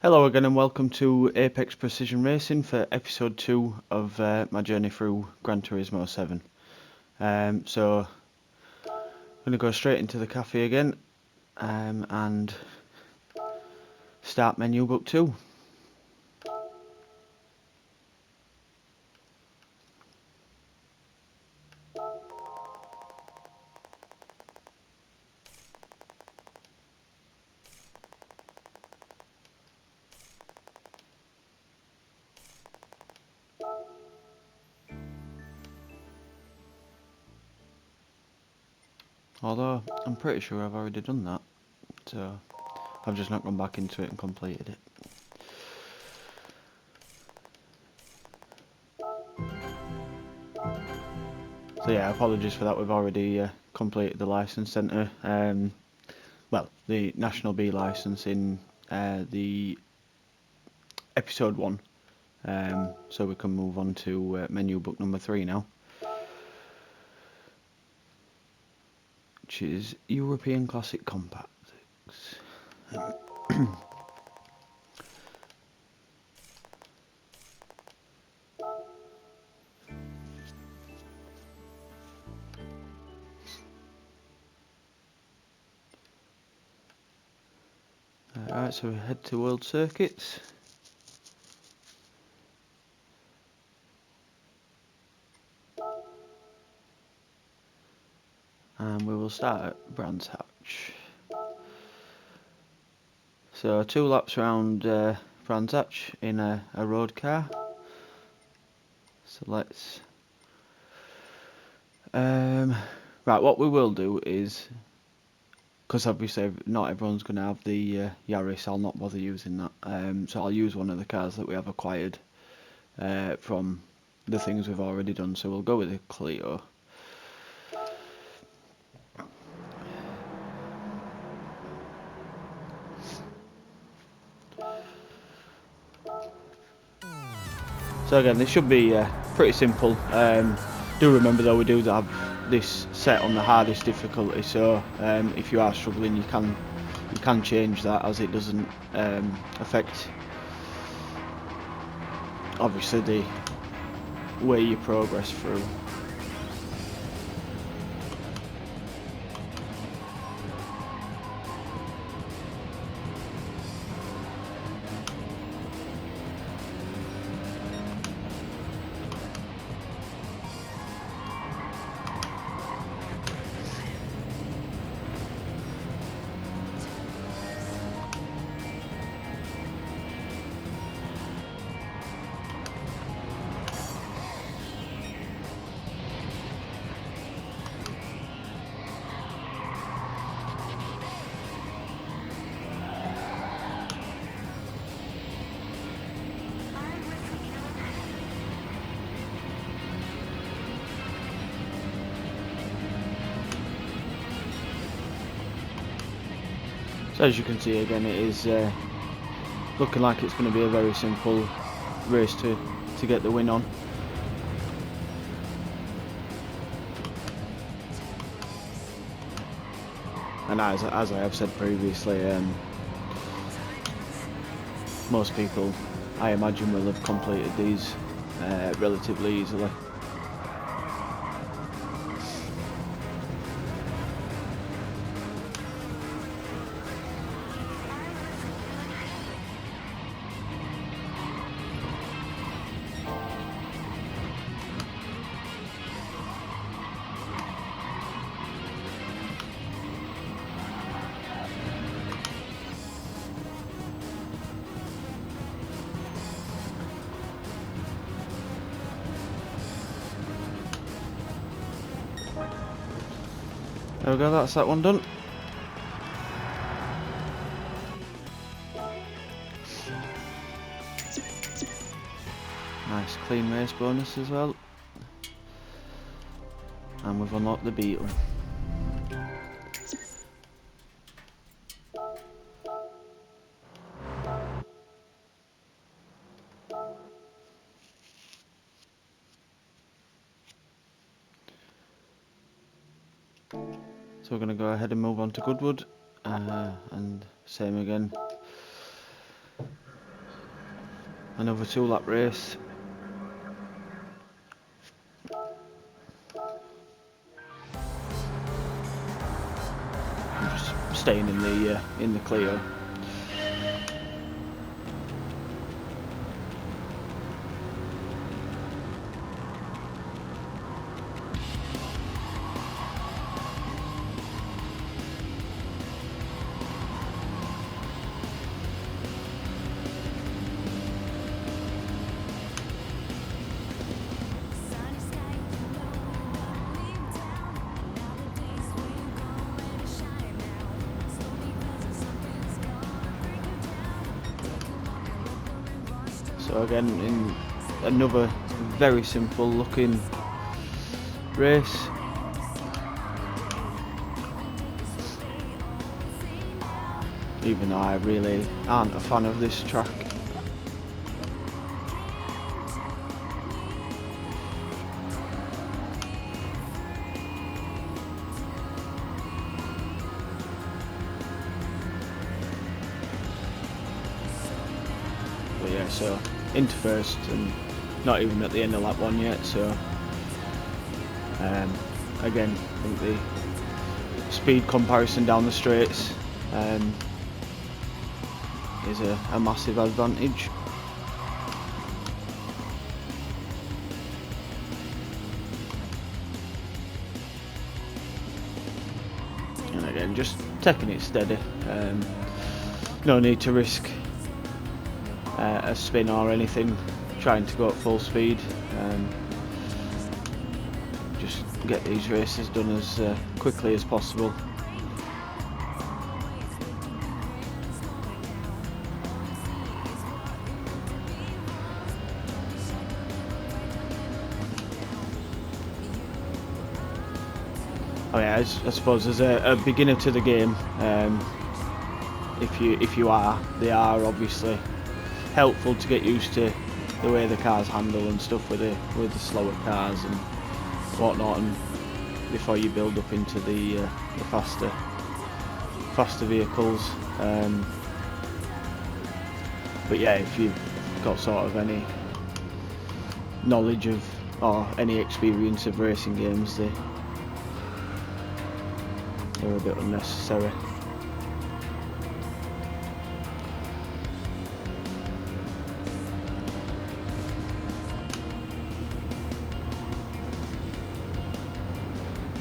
Hello again and welcome to Apex Precision Racing for episode 2 of my journey through Gran Turismo 7. So I'm going to go straight into the cafe again and start menu book 2. Although I'm pretty sure I've already done that, so I've just not gone back into it and completed it. So yeah, apologies for that, we've already completed the license centre, well, the National B licence in the episode 1, so we can move on to menu book number 3 now, which is European Classic Compacts. Alright, so we head to World Circuits. And we will start at Brands Hatch. So 2 laps around Brands Hatch in a road car. So let's... right, what we will do is, because obviously not everyone's going to have the Yaris, I'll not bother using that. So I'll use one of the cars that we have acquired from the things we've already done. So we'll go with the Clio. So again, this should be pretty simple. Do remember though, we do have this set on the hardest difficulty, so if you are struggling you can change that, as it doesn't affect obviously the way you progress through. So as you can see again, it is looking like it's going to be a very simple race to get the win on. And as I have said previously, most people, I imagine, will have completed these relatively easily. There we go, that's that one done. Nice clean race bonus as well. And we've unlocked the Beetle. So we're going to go ahead and move on to Goodwood, and same again. another 2-lap race. I'm just staying in the Clio. So again, in another very simple looking race. Even though I really aren't a fan of this track. But yeah, so into first and not even at the end of lap 1 yet, so again, I think the speed comparison down the straights is a massive advantage. And again, just taking it steady, no need to risk a spin or anything, trying to go at full speed, just get these races done as quickly as possible. Oh yeah, I suppose as a beginner to the game, if you are, they are obviously helpful to get used to the way the cars handle and stuff with the slower cars and whatnot, and before you build up into the faster vehicles. But yeah, if you've got sort of any knowledge of or any experience of racing games, they're a bit unnecessary.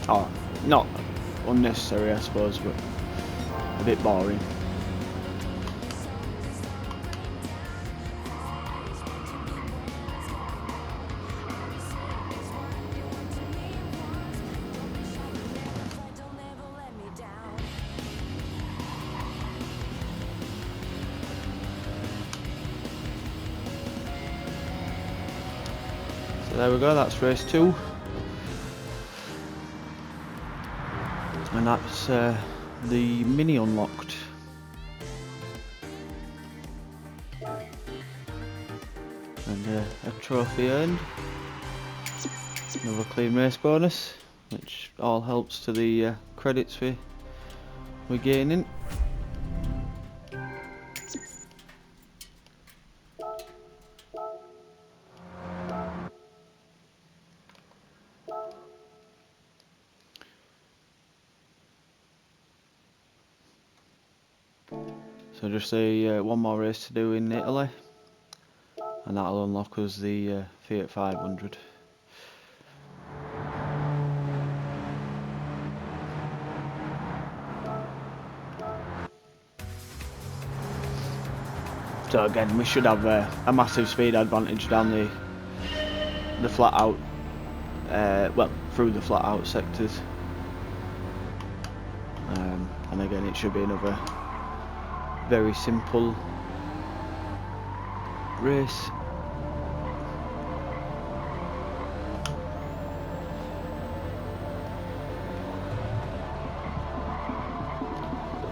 Oh, not unnecessary I suppose, but a bit boring. So there we go, that's race 2. And that's the Mini unlocked. And a trophy earned. Another clean race bonus, which all helps to the credits we're gaining. So just one more race to do in Italy, and that'll unlock us the Fiat 500. So again, we should have a massive speed advantage down the flat out, well, through the flat out sectors. And again, it should be another very simple race.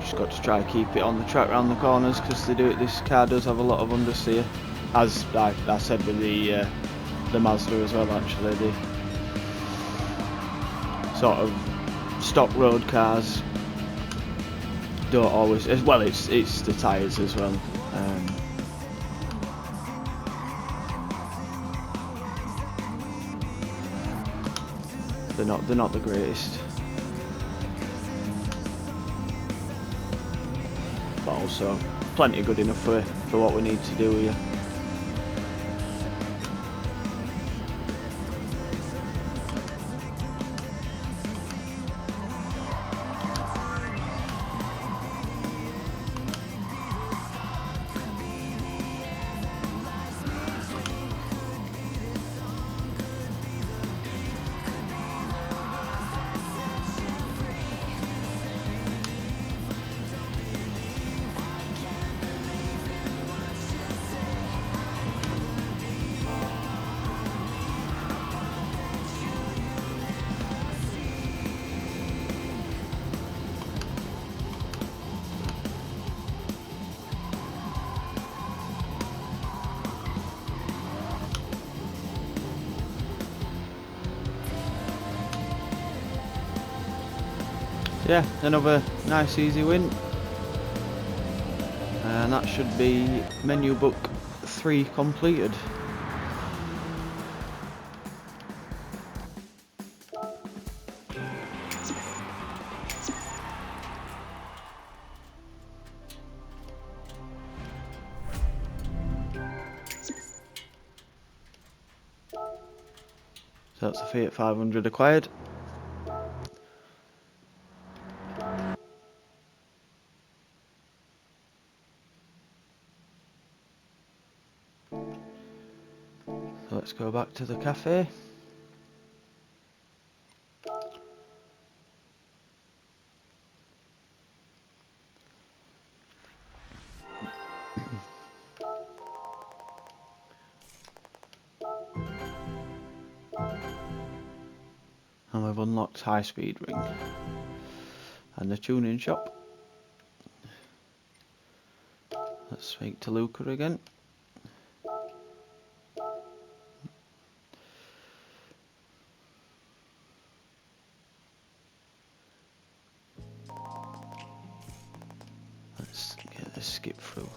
Just got to try and keep it on the track around the corners, because this car does have a lot of understeer, as I said with the Mazda as well. Actually, the sort of stock road cars don't always, as well, it's the tyres as well. they're not the greatest, but also plenty good enough for what we need to do here. Yeah, another nice easy win, and that should be menu book 3 completed. So that's a Fiat 500 acquired. So let's go back to the cafe. And we've unlocked High Speed Ring and the tuning shop. Let's speak to Luca again. Let's get this skip through.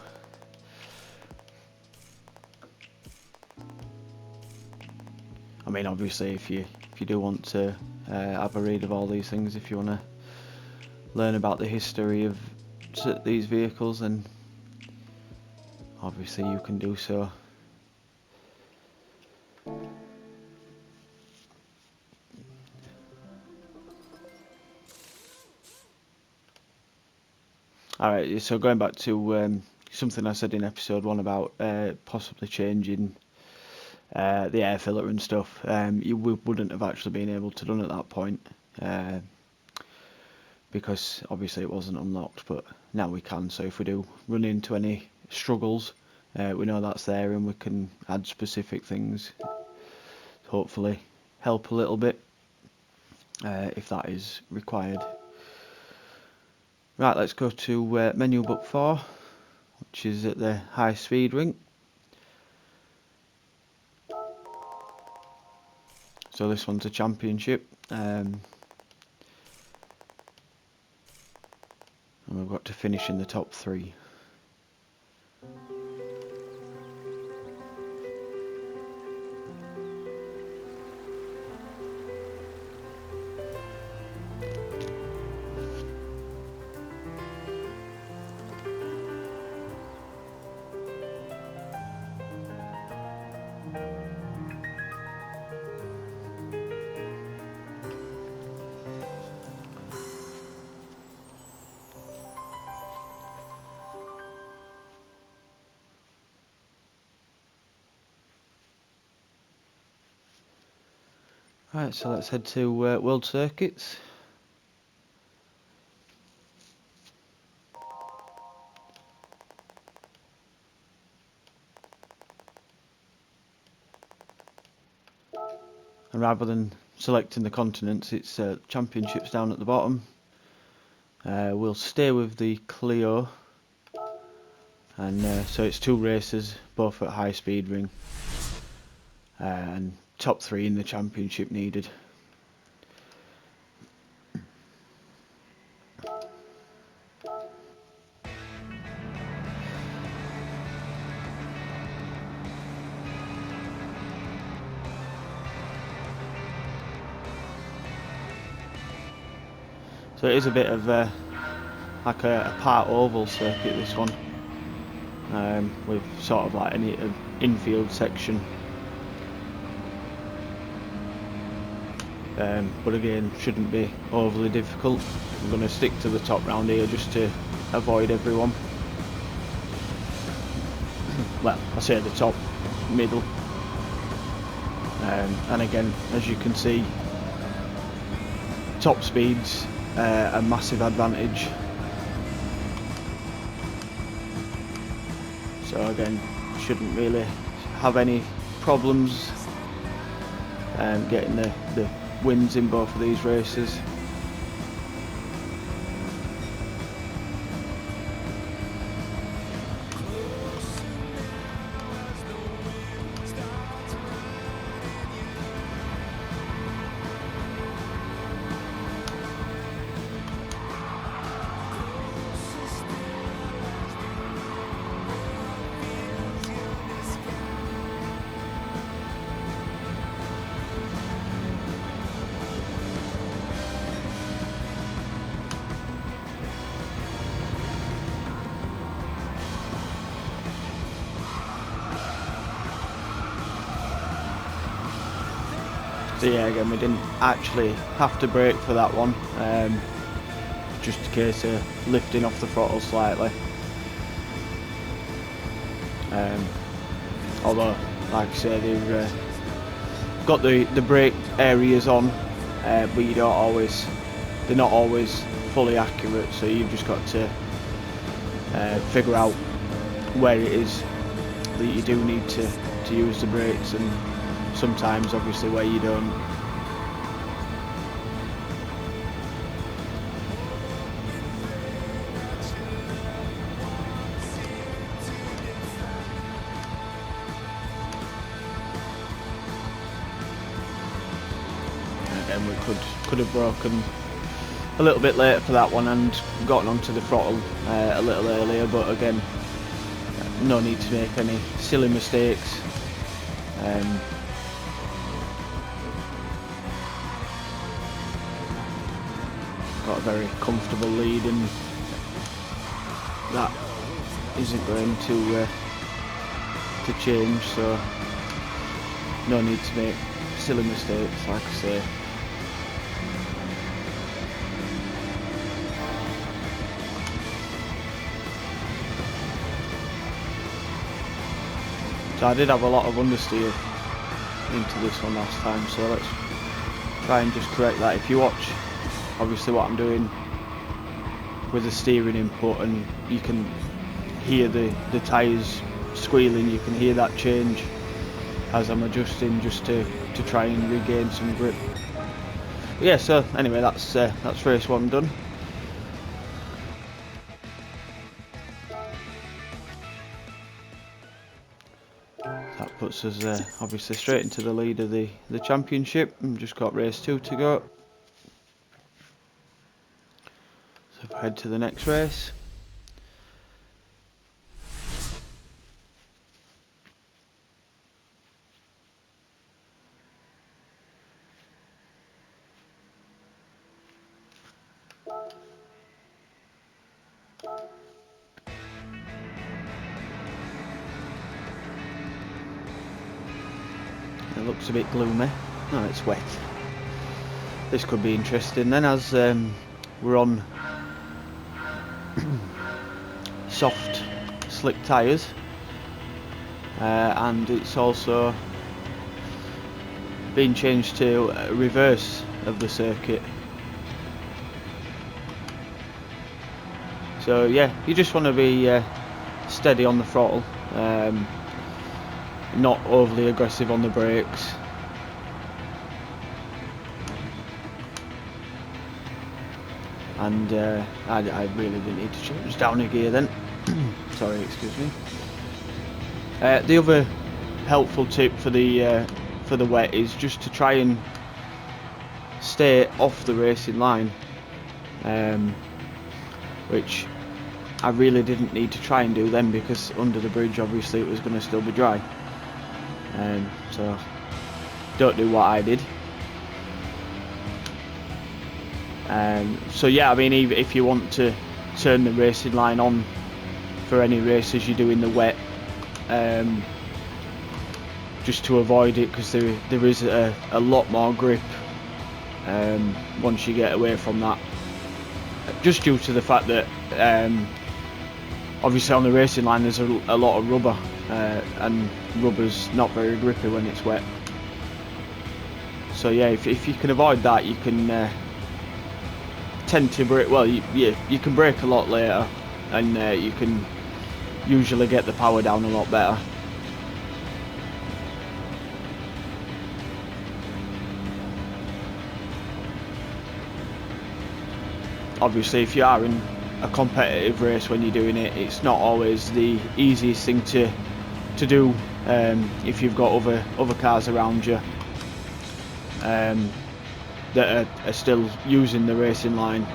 I mean, obviously, if you do want to have a read of all these things, if you want to learn about the history of these vehicles, then obviously you can do so. Alright, so going back to something I said in episode 1 about possibly changing the air filter and stuff, we wouldn't have actually been able to done at that point, because obviously it wasn't unlocked, but now we can. So if we do run into any struggles, we know that's there, and we can add specific things to hopefully help a little bit if that is required. Right, let's go to menu book 4, which is at the high speed ring. So this one's a championship, and we've got to finish in the top 3. Right, so let's head to World Circuits. And rather than selecting the continents, it's championships down at the bottom. We'll stay with the Clio, and so it's 2 races, both at high speed ring, and top 3 in the championship needed. So it is a bit of like a part oval circuit, this one, with sort of like an infield section. But again, shouldn't be overly difficult. I'm going to stick to the top round here just to avoid everyone. Well, I say the top, middle. And again, as you can see, top speed's a massive advantage. So again, shouldn't really have any problems getting the wins in both of these races. So yeah, again, we didn't actually have to brake for that one, just a case of lifting off the throttle slightly. Although, like I say, they've got the brake areas on, but you don't always, they're not always fully accurate, so you've just got to figure out where it is that you do need to use the brakes, and sometimes obviously where you don't. Again, we could have broken a little bit later for that one and gotten onto the throttle a little earlier, but again, no need to make any silly mistakes. Got a very comfortable lead, and that isn't going to change, so no need to make silly mistakes, like I say. So I did have a lot of understeer into this one last time, so let's try and just correct that. If you watch obviously what I'm doing with the steering input, and you can hear the tyres squealing, you can hear that change as I'm adjusting, just to try and regain some grip. But yeah, so anyway, that's race one done. That puts us obviously straight into the lead of the championship, and just got race 2 to go. So if I head to the next race. It looks a bit gloomy. No, it's wet. This could be interesting then, as we're on soft, slick tyres, and it's also been changed to reverse of the circuit. So yeah, you just want to be steady on the throttle, not overly aggressive on the brakes. And I really didn't need to change down a gear then. Sorry, excuse me. The other helpful tip for the wet is just to try and stay off the racing line, which I really didn't need to try and do then, because under the bridge obviously it was going to still be dry. So don't do what I did. So yeah, I mean, if you want to turn the racing line on for any races you do in the wet, just to avoid it, because there is a lot more grip once you get away from that, just due to the fact that obviously on the racing line there's a lot of rubber, and rubber's not very grippy when it's wet. So yeah, if you can avoid that, you can tend to brake. Well, you can brake a lot later, and you can usually get the power down a lot better. Obviously, if you are in a competitive race when you're doing it, it's not always the easiest thing to do if you've got other cars around you that are still using the racing line.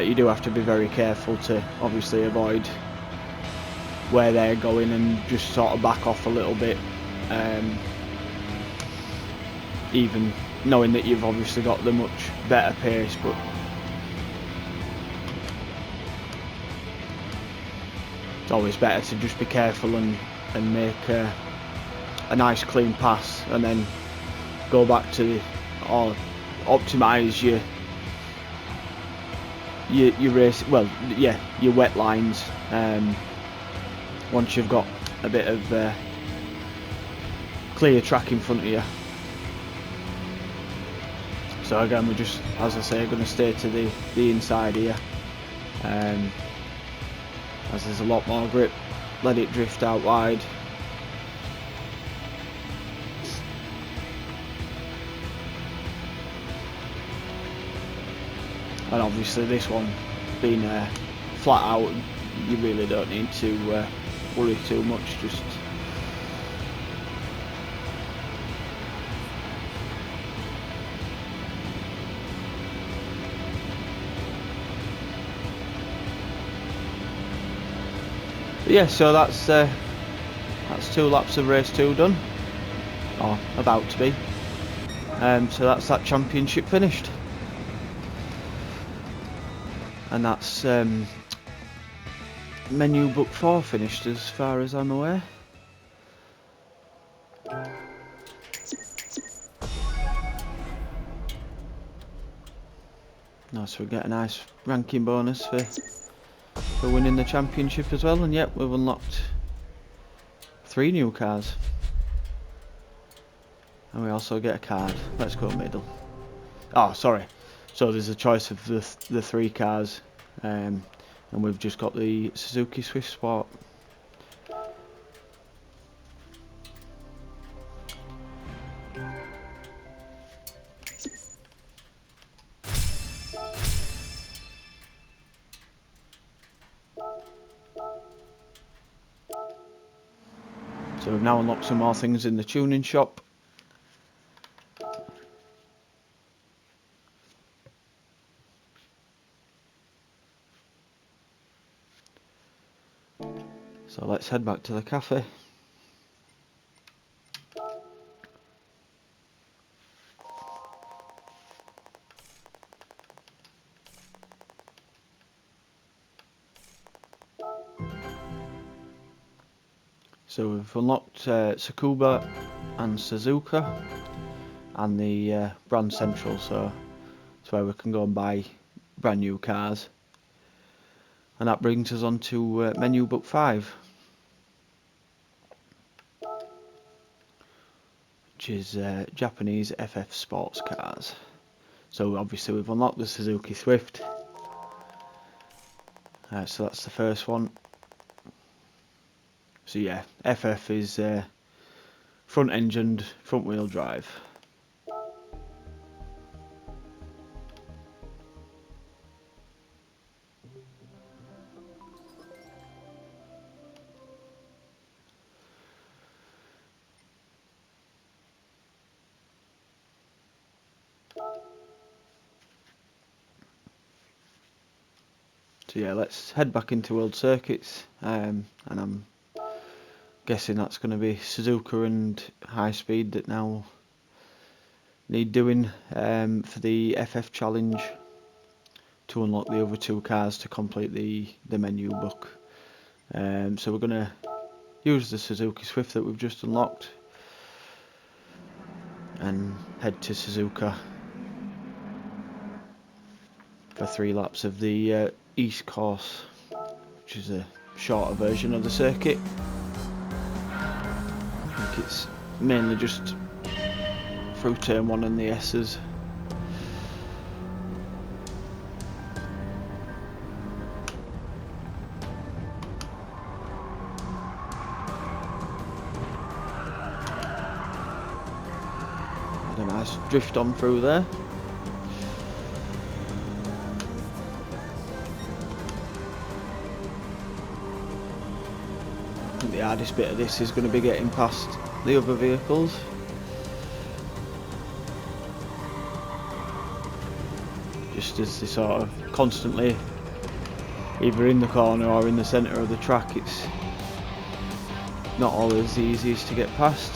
You do have to be very careful to obviously avoid where they're going and just sort of back off a little bit, even knowing that you've obviously got the much better pace. But it's always better to just be careful and make a nice clean pass, and then go back to or optimise your race. Well, yeah, your wet lines. Once you've got a bit of clear track in front of you. So again, we're just, as I say, going to stay to the inside here, as there's a lot more grip. Let it drift out wide. And obviously this one being flat out, you really don't need to worry too much. Just but yeah, so that's 2 laps of race 2 done, or about to be. So that's that championship finished. And that's menu book 4 finished, as far as I'm aware. So we get a nice ranking bonus for winning the championship as well. And yep, we've unlocked 3 new cars. And we also get a card. Let's go middle. Oh, sorry. So there's a choice of the 3 cars, and we've just got the Suzuki Swift Sport. So we've now unlocked some more things in the tuning shop. So let's head back to the cafe. So we've unlocked Tsukuba and Suzuka and the brand central, so it's where we can go and buy brand new cars. And that brings us on to menu book 5, which is Japanese FF sports cars. So obviously we've unlocked the Suzuki Swift, so that's the first one. So yeah, FF is front engined, front wheel drive. So yeah, let's head back into World Circuits, and I'm guessing that's going to be Suzuka and High Speed that now need doing for the FF challenge to unlock the other 2 cars to complete the menu book. So we're going to use the Suzuki Swift that we've just unlocked and head to Suzuka for 3 laps of the East course, which is a shorter version of the circuit. I think it's mainly just through turn 1 and the S's. A nice drift on through there. I think the hardest bit of this is going to be getting past the other vehicles. Just as they sort of constantly either in the corner or in the centre of the track, it's not always the easiest to get past.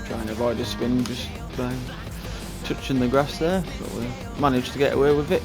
Trying to avoid a spin, just touching the grass there, but we managed to get away with it.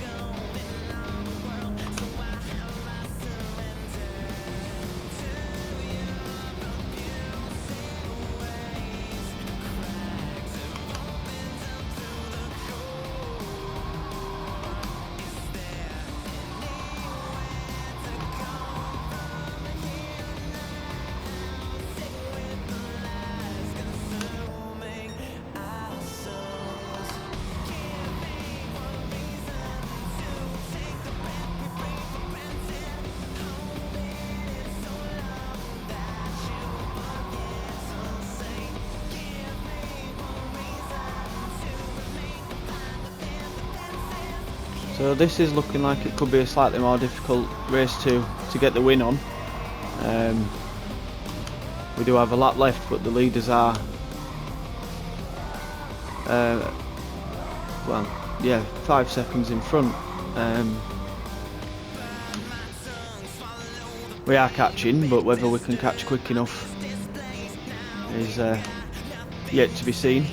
So this is looking like it could be a slightly more difficult race to get the win on. We do have a lap left, but the leaders are well, yeah, 5 seconds in front. We are catching, but whether we can catch quick enough is yet to be seen.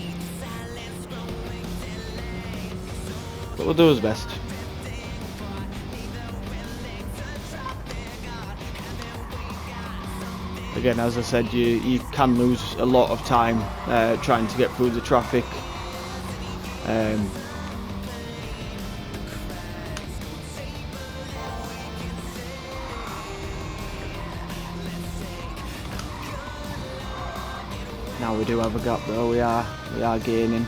But we'll do our best. Again, as I said, you can lose a lot of time trying to get through the traffic. Now we do have a gap though, we are gaining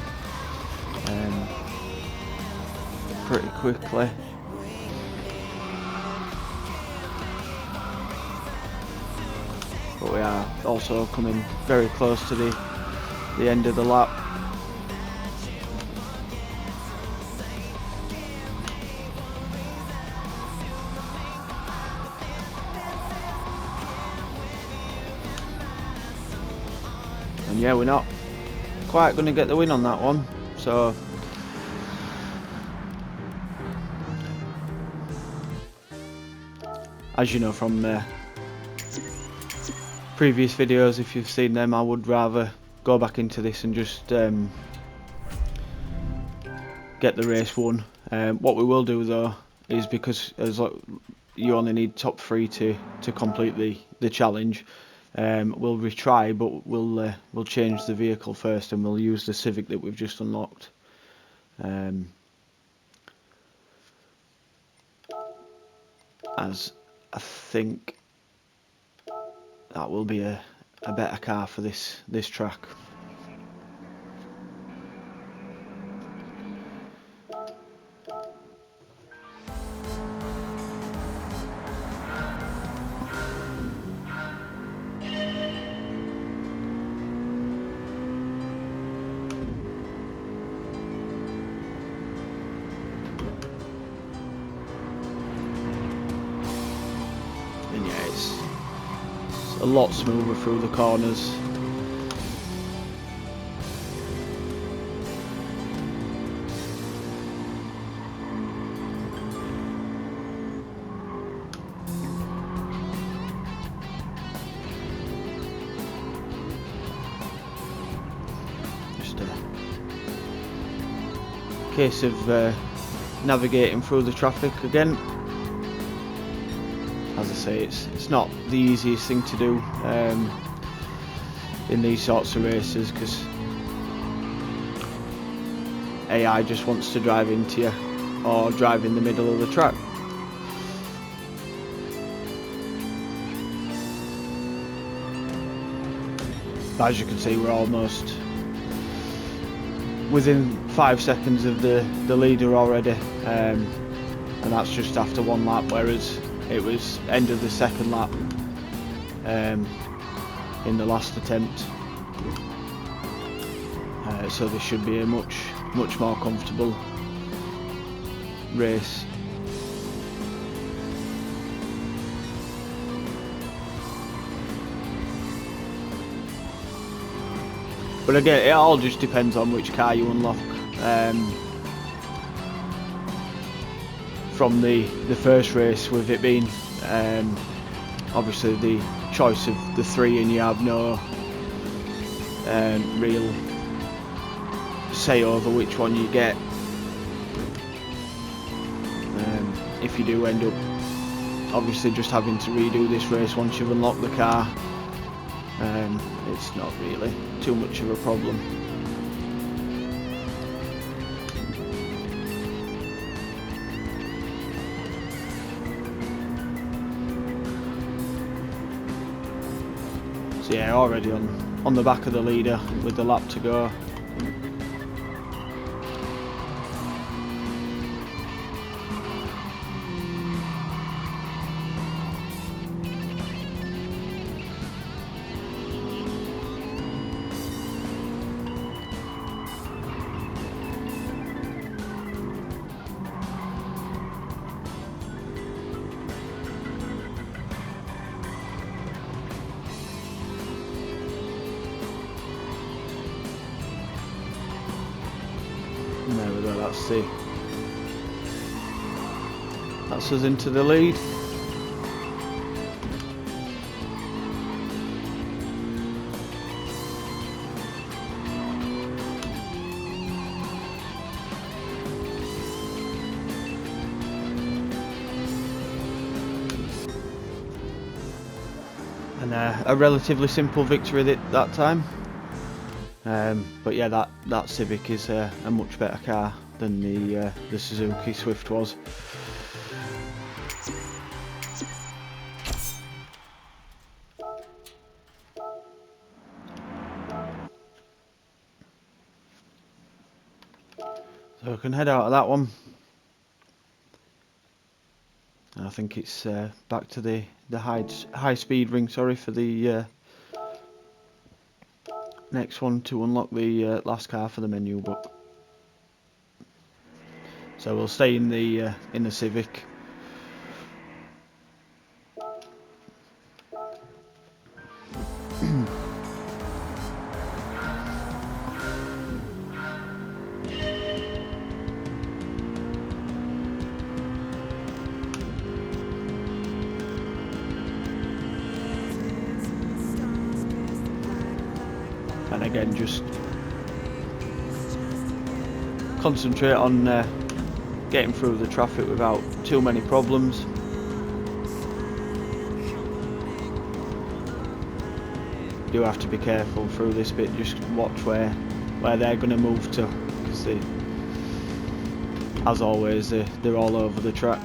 pretty quickly. But we are also coming very close to the end of the lap. And yeah, we're not quite going to get the win on that one, so as you know from previous videos, if you've seen them, I would rather go back into this and just get the race won. What we will do though is, because you only need top 3 to complete the challenge, we'll retry, but we'll change the vehicle first, and we'll use the Civic that we've just unlocked. As I think that will be a better car for this track. And yeah, it's a lot smoother through the corners. case of navigating through the traffic again. As I say, it's not the easiest thing to do in these sorts of races, because AI just wants to drive into you or drive in the middle of the track. But as you can see, we're almost within 5 seconds of the leader already, and that's just after one lap, whereas it was end of the second lap in the last attempt. So this should be a much more comfortable race. But again, it all just depends on which car you unlock. From the first race, with it being obviously the choice of the three, and you have no real say over which one you get. If you do end up obviously just having to redo this race once you've unlocked the car, it's not really too much of a problem. So yeah, already on the back of the leader with the lap to go. There we go, that's us into the lead. And a relatively simple victory that time. But yeah, that Civic is a much better car than the Suzuki Swift was. So I can head out of that one. I think it's back to the high speed ring. Sorry, for the next one to unlock the last car for the menu book. So we'll stay in the Civic. And again, just concentrate on getting through the traffic without too many problems. You do have to be careful through this bit, just watch where they're going to move to, because as always they're all over the track.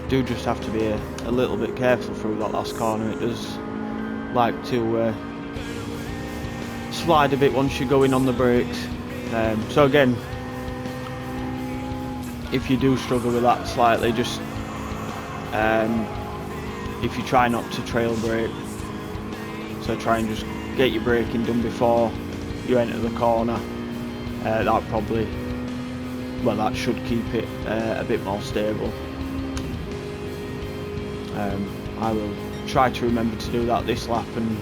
Do just have to be a little bit careful through that last corner. It does like to slide a bit once you go in on the brakes. So again, if you do struggle with that slightly, just if you try not to trail brake, so try and just get your braking done before you enter the corner. That probably, well, that should keep it a bit more stable. I will try to remember to do that this lap and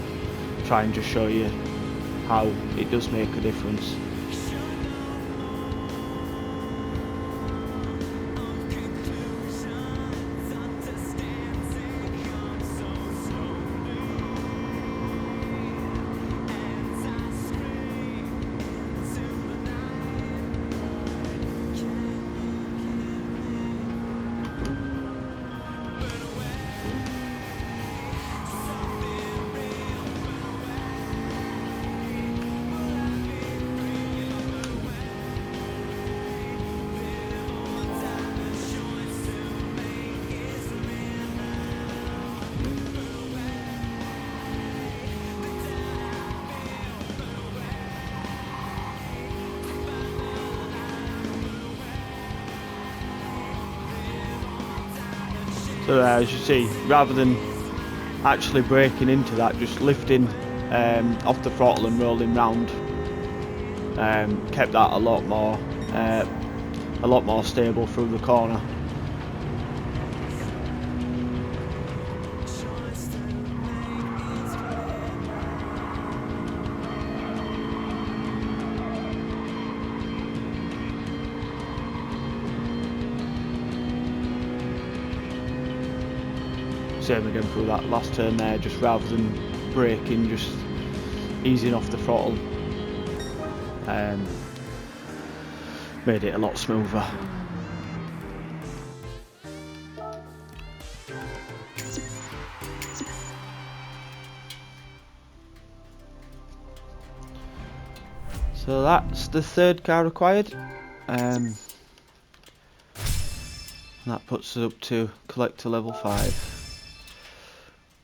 try and just show you how it does make a difference. So as you see, rather than actually braking into that, just lifting off the throttle and rolling round, kept that a lot more stable through the corner. Same again through that last turn there, just rather than braking, just easing off the throttle, made it a lot smoother. So that's the third car required, and that puts us up to collector level 5.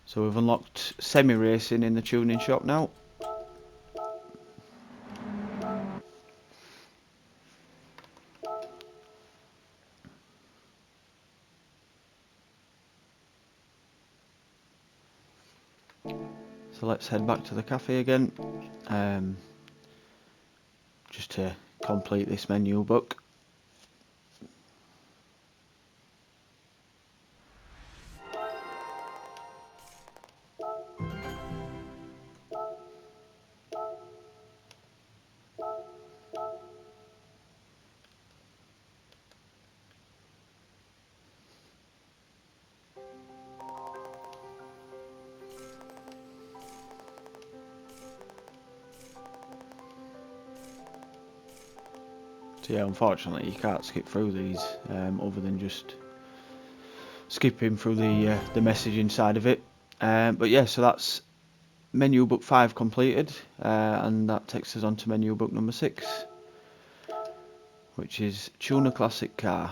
So we've unlocked semi-racing in the tuning shop now. So let's head back to the cafe again, just to complete this menu book. So yeah, unfortunately you can't skip through these, other than just skipping through the messaging side of it. But yeah, so that's menu book 5 completed, and that takes us on to menu book number 6, which is tune a classic car.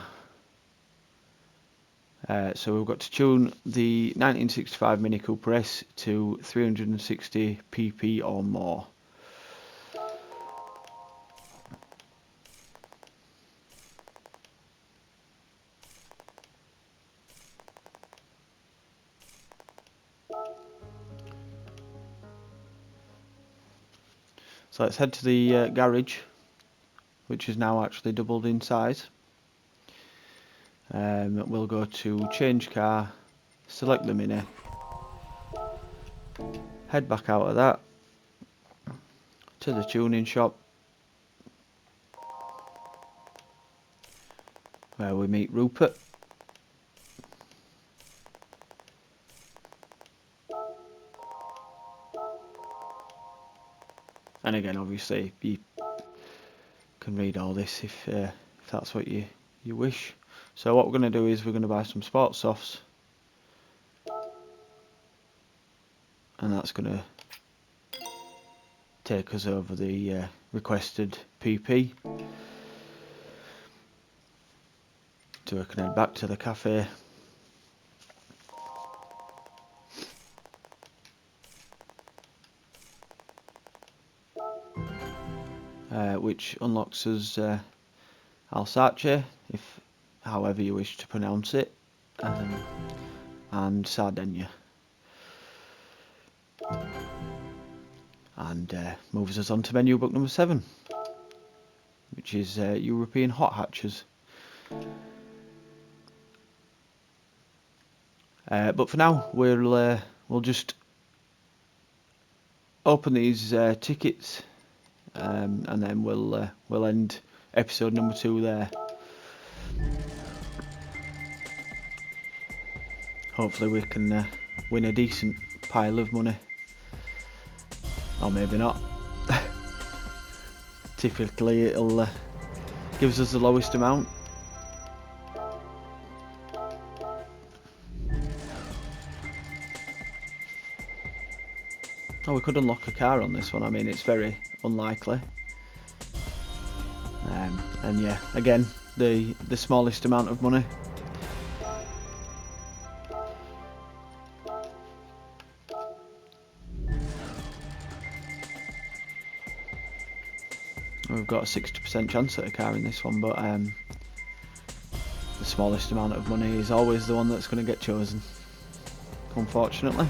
So we've got to tune the 1965 Mini Cooper S to 360 pp or more. So let's head to the garage, which is now actually doubled in size. We'll go to change car, select the Mini, head back out of that to the tuning shop, where we meet Rupert. And again, obviously, you can read all this if that's what you wish. So what we're going to do is we're going to buy some sports softs, and that's going to take us over the requested PP. So we can head back to the cafe. Which unlocks us Alsace, if however you wish to pronounce it, and Sardinia. and moves us on to menu book number 7, which is European hot hatches. But for now, we'll just open these tickets, and then we'll end episode number 2 there. Hopefully we can win a decent pile of money, or maybe not. Typically it'll gives us the lowest amount. Oh, we could unlock a car on this one. I mean, it's very unlikely. And yeah, again, the smallest amount of money. We've got a 60% chance at a car in this one, but the smallest amount of money is always the one that's going to get chosen, unfortunately.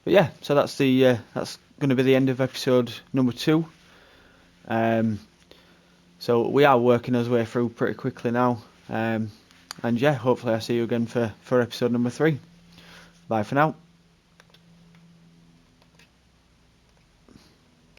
But yeah, so that's going to be the end of episode number 2. So we are working our way through pretty quickly now. And yeah, hopefully I see you again for episode number 3. Bye for now.